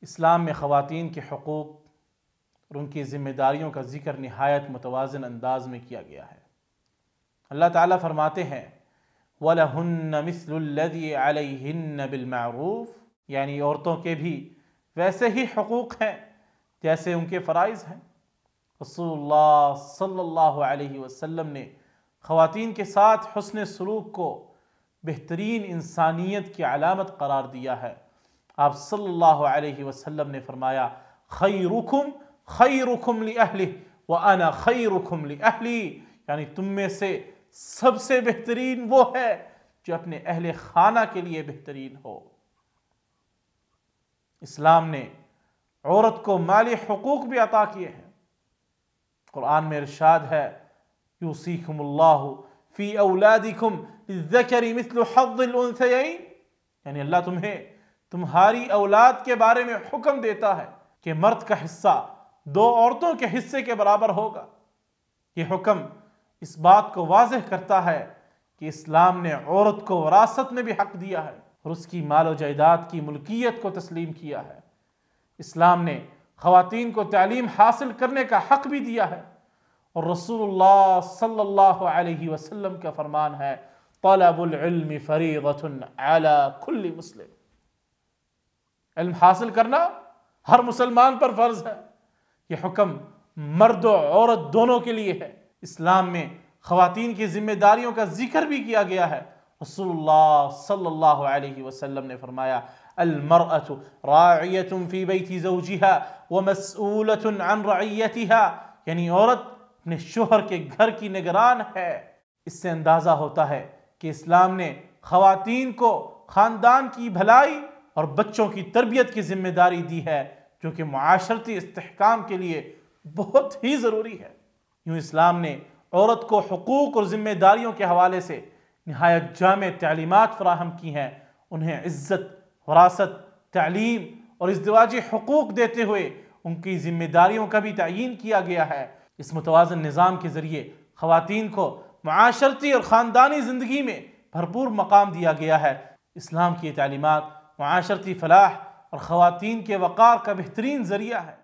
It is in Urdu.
اسلام میں خواتین کے حقوق اور ان کی ذمہ داریوں کا ذکر نہایت متوازن انداز میں کیا گیا ہے۔ اللہ تعالیٰ فرماتے ہیں وَلَهُنَّ مِثْلُ الَّذِي عَلَيْهِنَّ بِالْمَعْرُوفِ، یعنی عورتوں کے بھی ویسے ہی حقوق ہیں جیسے ان کے فرائض ہیں۔ رسول اللہ صلی اللہ علیہ وسلم نے خواتین کے ساتھ حسن سلوک کو بہترین انسانیت کی علامت قرار دیا ہے۔ آپ صلی اللہ علیہ وسلم نے فرمایا خیرکم خیرکم لأہلہ وأنا خیرکم لأہلی، یعنی تم میں سے سب سے بہترین وہ ہے جو اپنے اہل خانہ کے لیے بہترین ہو۔ اسلام نے عورت کو مالی حقوق بھی عطا کیے ہیں۔ قرآن میں ارشاد ہے یوصیکم اللہ فی اولادکم للذکر مثل حظ الانثیین، یعنی اللہ تمہیں تمہاری اولاد کے بارے میں حکم دیتا ہے کہ مرد کا حصہ دو عورتوں کے حصے کے برابر ہوگا۔ یہ حکم اس بات کو واضح کرتا ہے کہ اسلام نے عورت کو وراثت میں بھی حق دیا ہے اور اس کی مال و جائیداد کی ملکیت کو تسلیم کیا ہے۔ اسلام نے خواتین کو تعلیم حاصل کرنے کا حق بھی دیا ہے، اور رسول اللہ صلی اللہ علیہ وسلم کا فرمان ہے طلب العلم فریضۃ علی کل مسلم، علم حاصل کرنا ہر مسلمان پر فرض ہے۔ یہ حکم مرد و عورت دونوں کے لیے ہے۔ اسلام میں خواتین کی ذمہ داریوں کا ذکر بھی کیا گیا ہے۔ رسول اللہ صلی اللہ علیہ وسلم نے فرمایا المرأة راعیة فی بیت زوجها ومسئولة عن رعیتها، یعنی عورت اپنے شوہر کے گھر کی نگران ہے۔ اس سے اندازہ ہوتا ہے کہ اسلام نے خواتین کو خاندان کی بھلائی اور بچوں کی تربیت کی ذمہ داری دی ہے، جو کہ معاشرتی استحکام کے لیے بہت ہی ضروری ہے۔ یوں اسلام نے عورت کو حقوق اور ذمہ داریوں کے حوالے سے نہایت جامع تعلیمات فراہم کی ہیں۔ انہیں عزت، وراثت، تعلیم اور ازدواجی حقوق دیتے ہوئے ان کی ذمہ داریوں کا بھی تعیین کیا گیا ہے۔ اس متوازن نظام کے ذریعے خواتین کو معاشرتی اور خاندانی زندگی میں بھرپور مقام دیا گیا ہے۔ اسلام کی تعلیمات معاشرتی فلاح اور خواتین کے وقار کا بہترین ذریعہ ہے۔